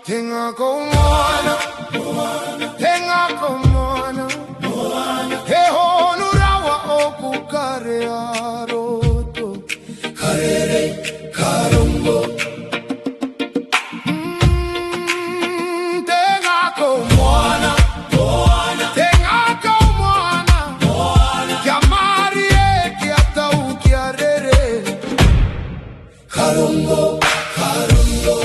Tenga komwana, tenga komwana, he honurawa okukare aroto, karere karumbo. Tenga komwana, tenga komwana, kiamari kiatau kiarere, karumbo, karumbo.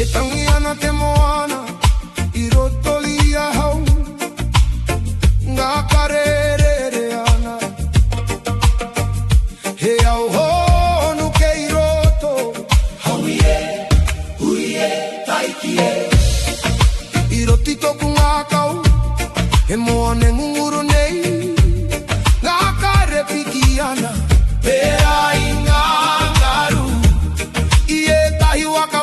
Etangiana te moana, irotolia hau, ngā karere ana. He au honu ke iroto, hauie, huie, taikie. Iroti toku ngā kau, he moane ngunguru nei, ngā kare piki ana. Pea i ngā ngaru, ie tahi waka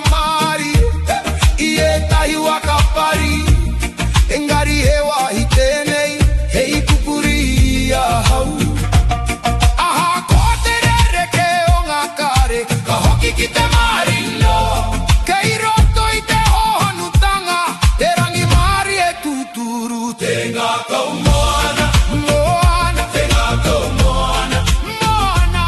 Wakapari, engari hewa hitenei, hei kukuria hau. Aha koterere ke o ngā kare, ka hoki ki te marino. Kei roto i te hohonutanga, te rangi mari e tuturu. Tenga kau moana, moana, tenga kau moana, moana.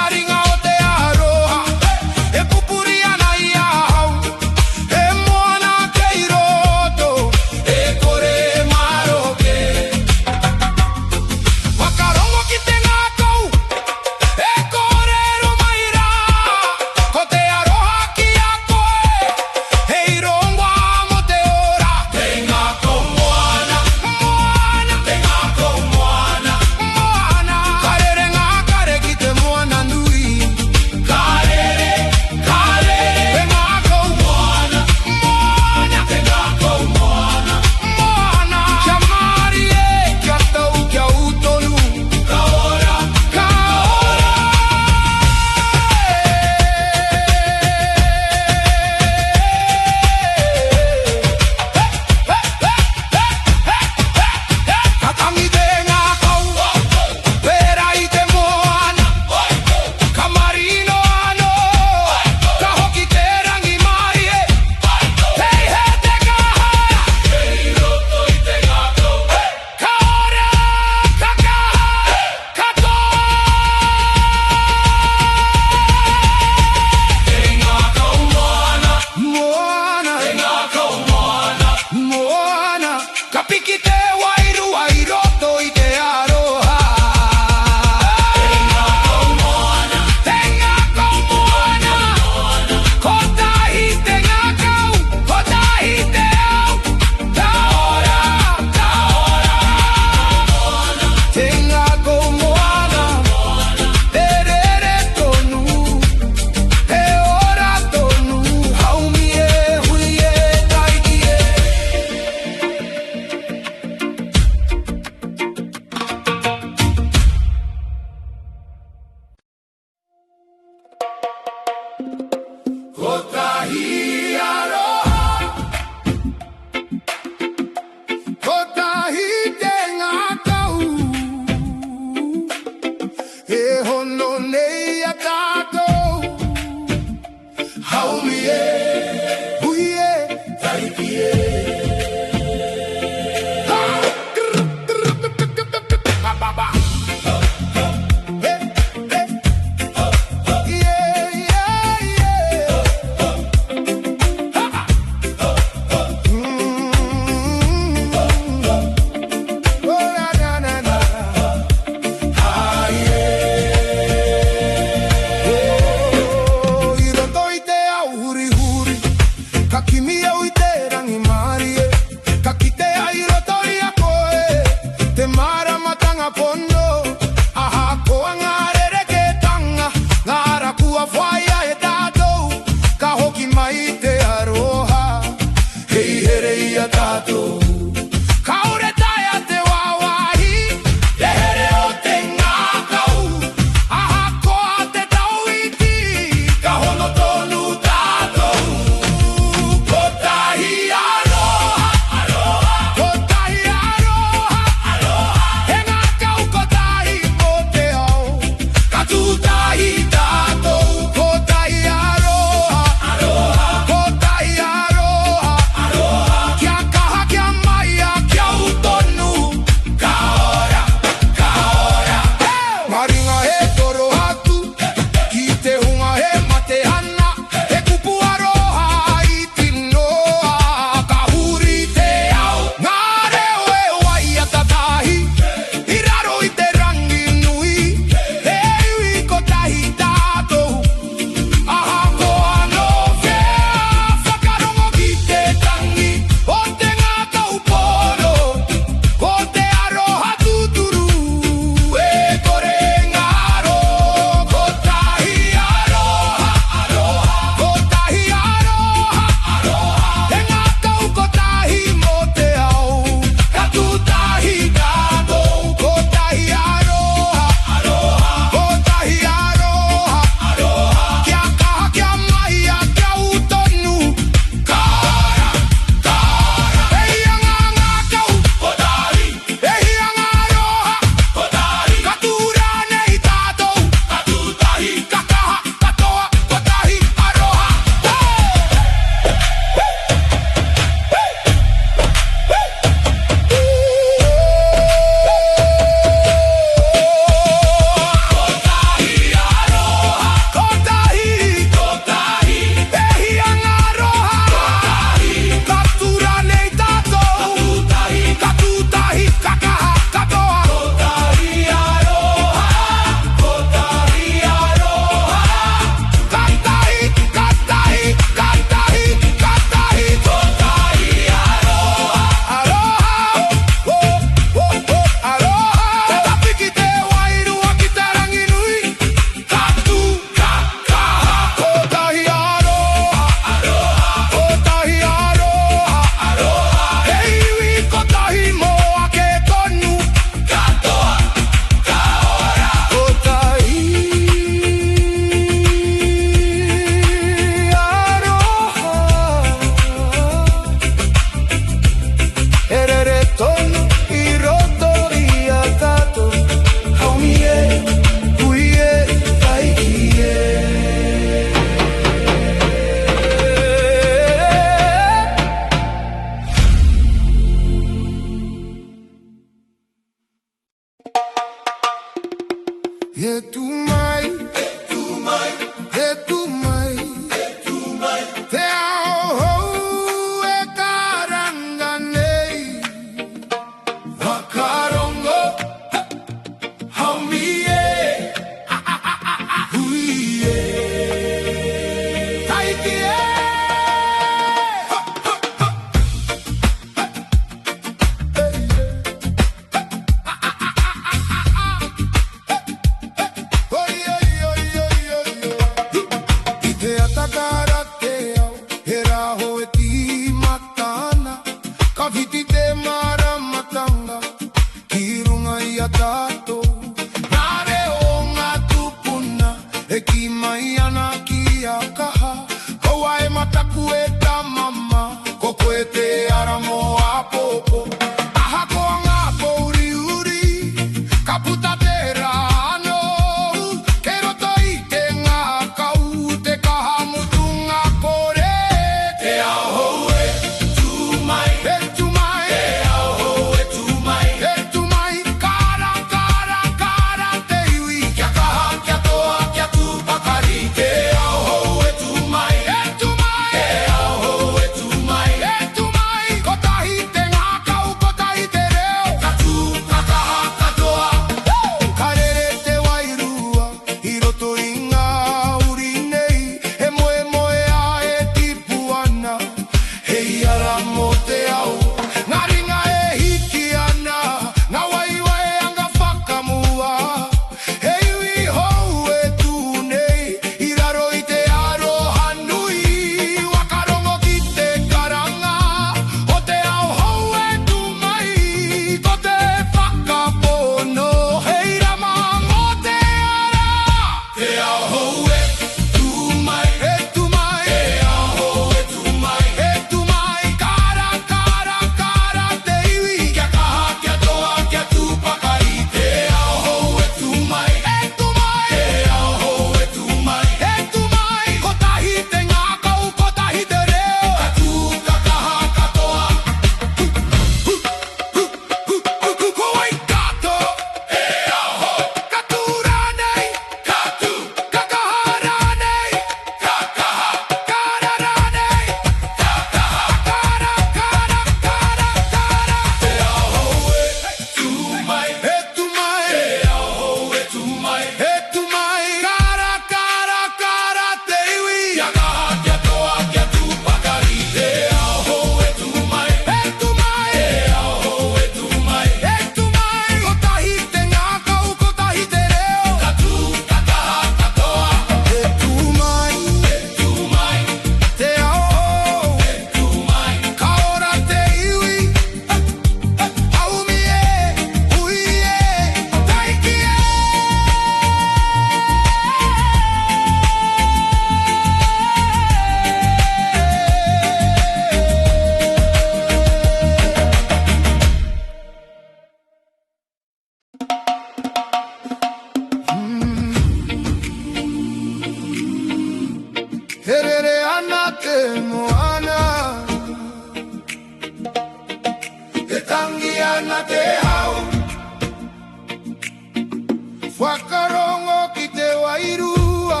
Wakarongo kite wairua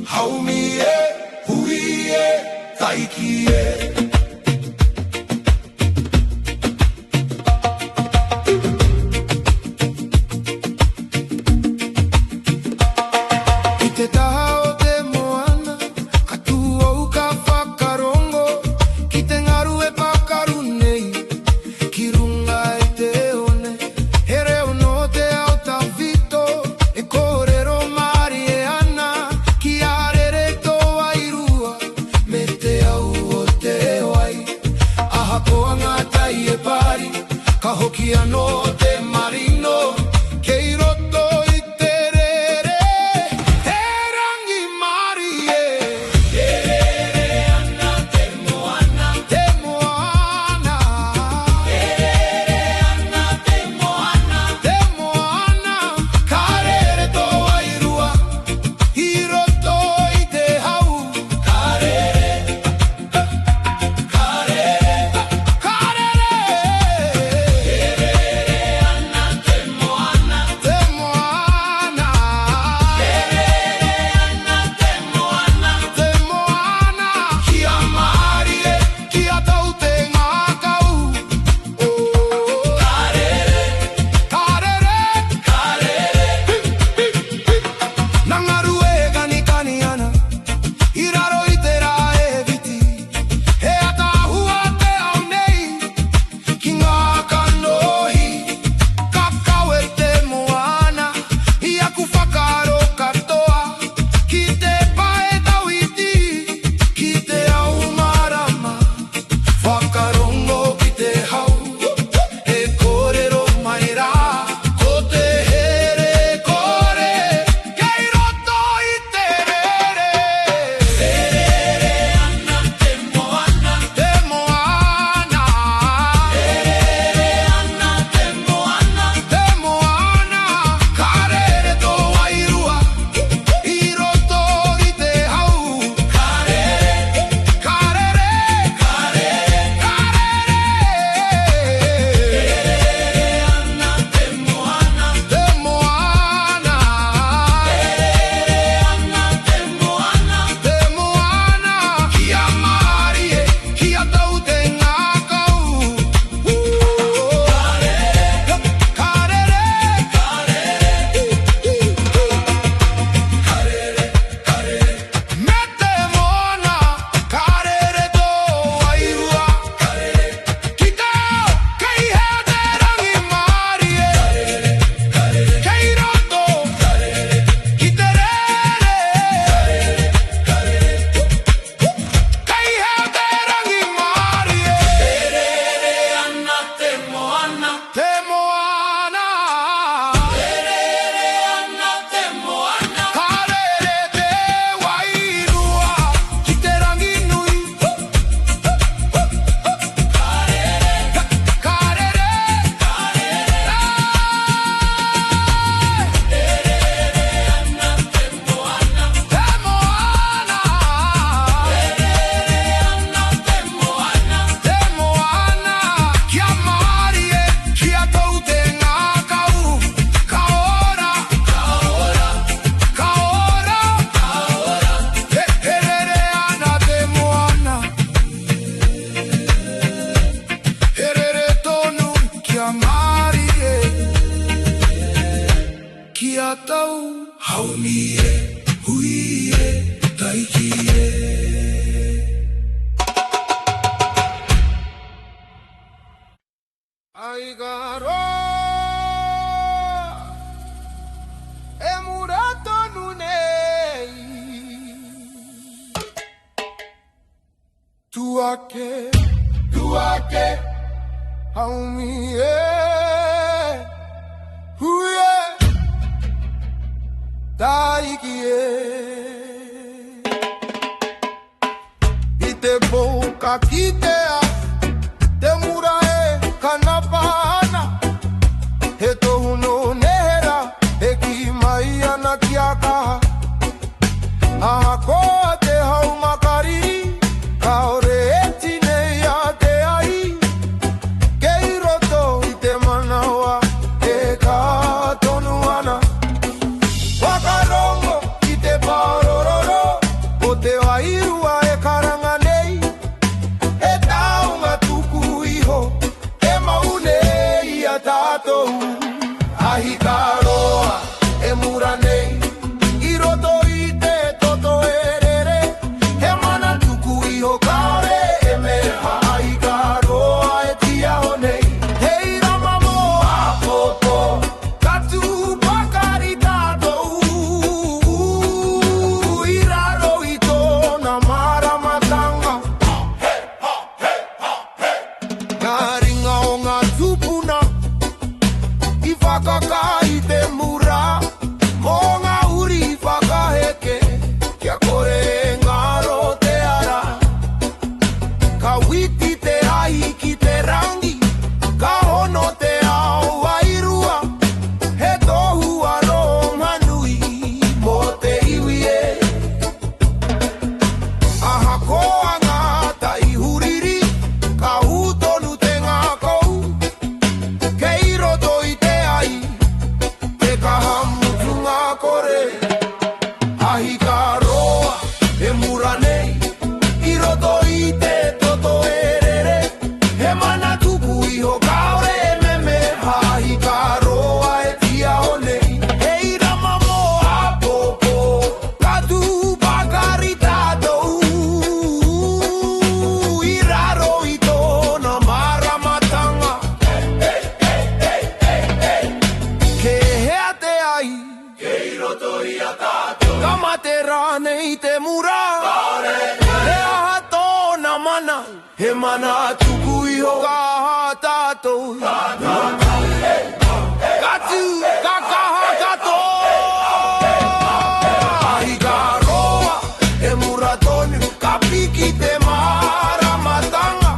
haumie huie taikie ite tahao te moana katua uka whakarongo kite ngarue pakarunei kirunga e te one here ono te ao tawhito e kōrero mari e ana ki arere tō wairua me te au o te wai aha koa ngā tai e pari ka hoki anō te marino kei roto i te rere te rangi mari e rere ana te moana te moana rere ana te moana ka rere tō wairua i roto i te hau ka rere ka rere ka rere Tuake Haumi Huye Taikie Ite boka kitea Te murae kanapana Heto huno nehera Eki maia na kiaka Ahako te hau makari Kaore etine ya te ai Keiroto i te manawa E ka tonuana Wakarongo i te parororo O te wairua e karanga nei E taunga tuku iho E maune i a tātou Ahikaroa e mura nei I roto i te toto erere He mana tuku iho kaore e me Ahikaroa e tia o nei Hei rama mo a popo Katu pakari tātou I raro i tōna maramatanga Ngā ringa o ngā tupuna I whakaka i te mura Mo ngā uri I whakaheke Kia kore e ngaro te ara Ka witi te ahi ki te rangi Ka hono te ao wairua He tohu aro manui Mo te iwi e Aha koa ngā tai huriri Ka hūtonu te ngā kou Kei roto i te ai Te kahamutu ngā kore Ahikaroa e mura nei I roto i te toto erere He mana tuku iho kaore e meme Ahikaroa e tia o nei Hei rama mo a popo Katu pakari tātou I raro i tōna maramatanga Ke hea te ai Kei roto i a tātou Kama te rane i te mura He aha tōna mana He mana tuku iho kaha tātou Katu kakaha kato Ahikaroa e mura tonu Ka piki te maramatanga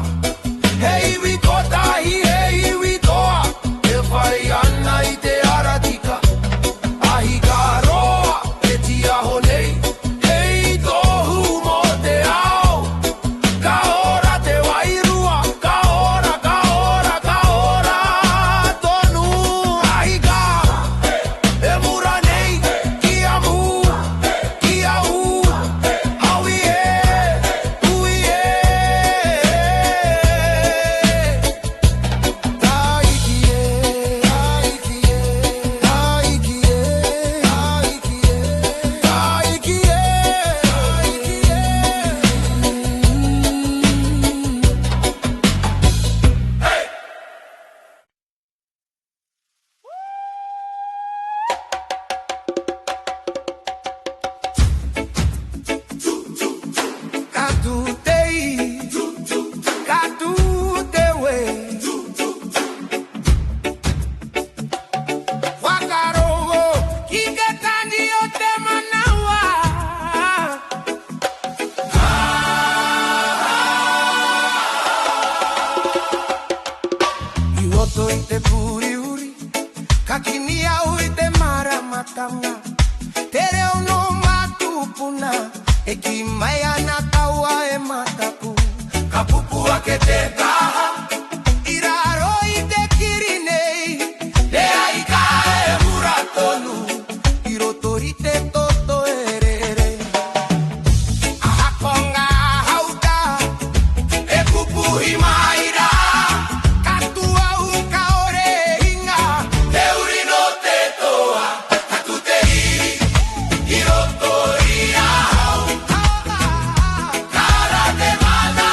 He iwi kotahi, he iwi toa E whai ana i te aratika Ahikaroa e tia honei Hei tohu mo te ao Ka ora te wairua Ka ora tonu Ahika e mura nei Kia mu, kia u Haui e, ui e Taiki e, taiki e Taiki e, taiki e Taiki e, Katu tei, katu te we Wakarogo, kike kandi o te manawa I roto i te puri uri Ka kini au i te maramatanga Te reo no matupuna E ki mai ana taua e matapu Ka pupua ke te taha I raro i te kiri nei Le aika e mura tonu I roto i te toto erere Aha konga hauta E pupuhi maira Katua uka ore hinga Te uri no te toa Katu te iri I roto i a hau Kara te mana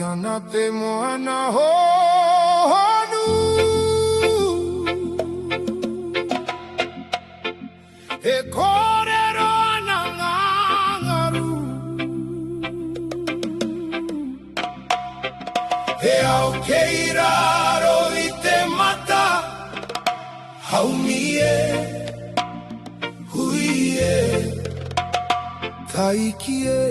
ana te moana honu e kōrero ana ngangaru e au keiraro i te mata haumi e hui e taiki e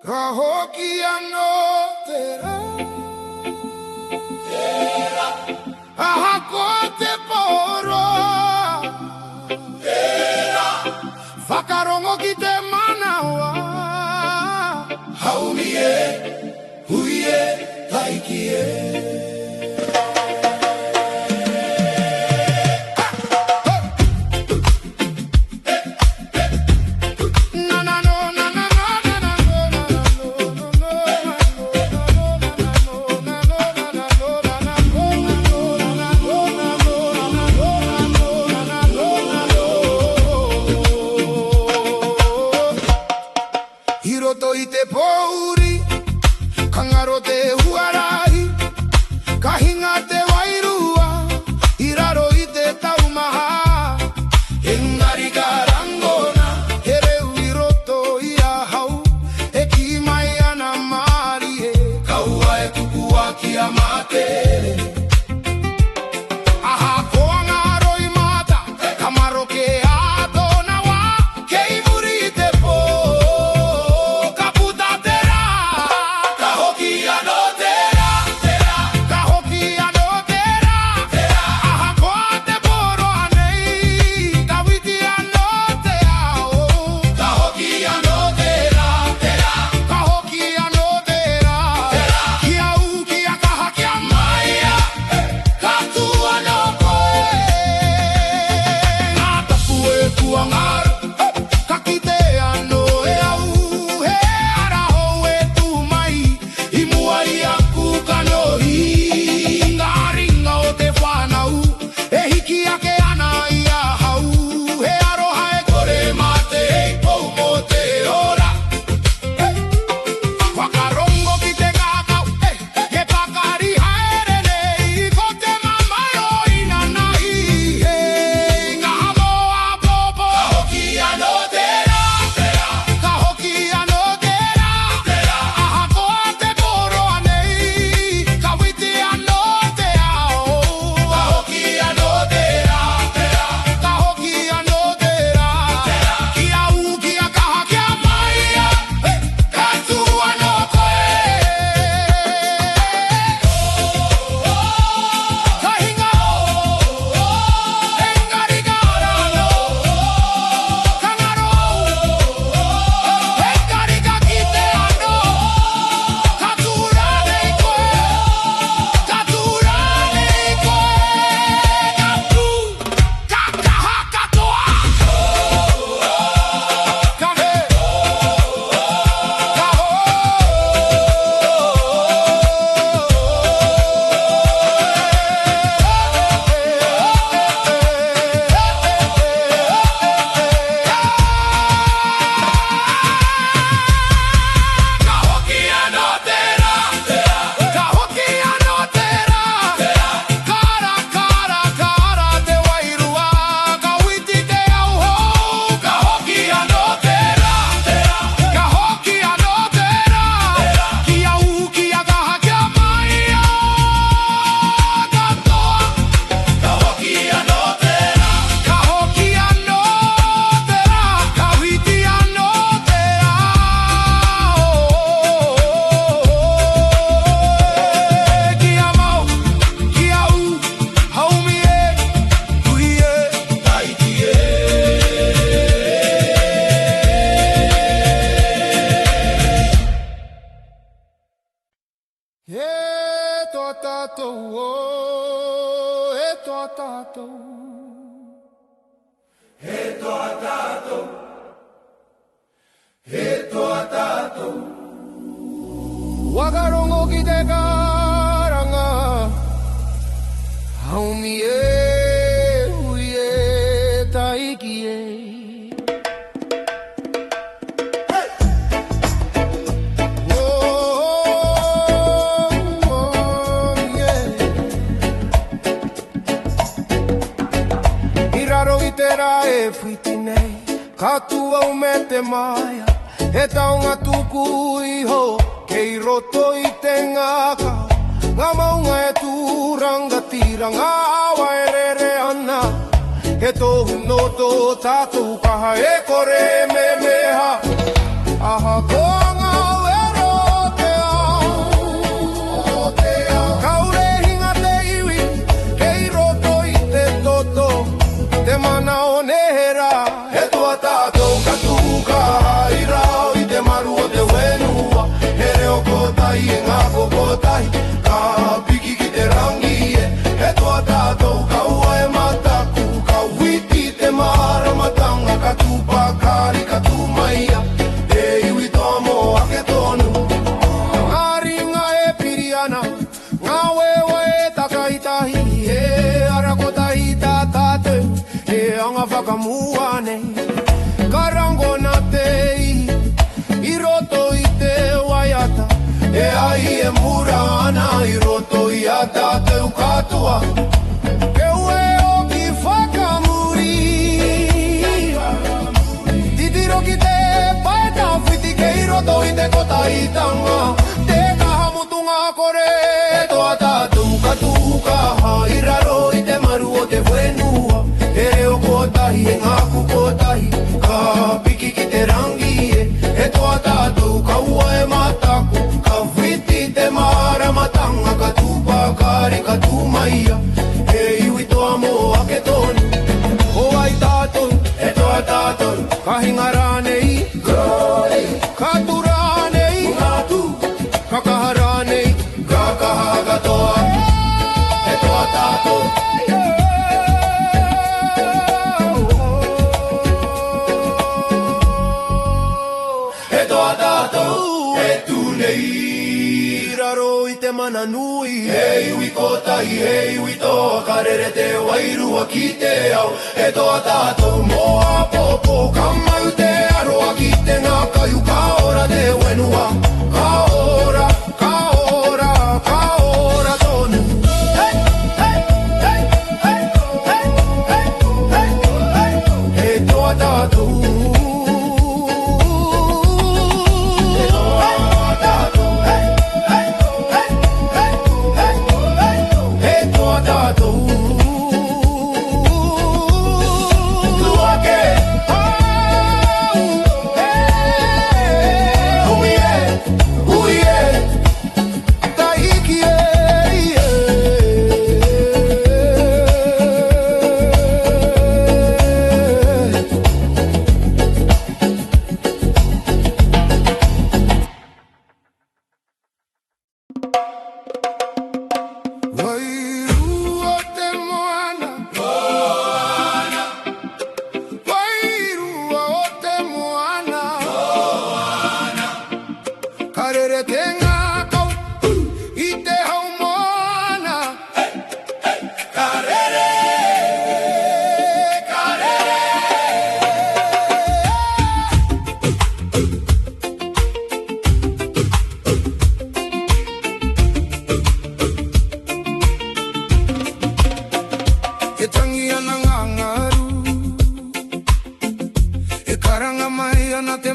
Ka hoki ano te ra aha ko te poro whakarongo ki te manawa haumi e hui e taiki e iki e Tera e whiti nei, katua o me te maia, he taonga tuku iho, kei roto i te ngaka, ngā maunga e tūranga tira, ngā awa e rere ana, he tohu no tō tātou kaha e kore me meha, aha konga wero te ao, kaure hinga te iwi, kei roto i te toto, te mana o nehera, he tua tātou katuka, i rao i te maru o te wenua, he reo kotai e ngā kokotai, ka piki ki te rangi e, he tua tātou ka ua e mataku, ka witi te maramatanga, ka tupa kari ka tumaia, e iwi toa mo ake tonu. Ngā ringa e piriana, ngā wewa e takaitahi, he arakotahi tā tātou, e anga whakamuane, karango na te i roto i te waiata, e ai e mura ana i roto i a tātou katoa, ke ue o ki whakamuri, titiro ki te paeta whiti ke i roto i te kota i tanga, te kahamutunga kore, e toa tātou katuka, i raro i te maru o te whenua, e reo kotahi e ngā kukotahi, ka piki ki te rangi e, e toa tātou ka ua e mataku, ka whiti te maramatanga, ka tupa kare ka tumaia, e iwi toa mo ake tonu, o ai tātou, e toa tātou, ka hinga rānei, ka tu rānei, ka kaha rānei, ka kaha katoa, e toa tātou, mana nui, e iwi kotahi, e iwi toa, karere te wairua ki te au, e toa tātou moa popo, kamau te aroa ki te ngā kaiu, ka ora te wenua, ka ora, ka ora, ka ora tonu. Hey, hey, hey, hey, hey, hey, hey, hey, e toa tātou. Karanga mai ana te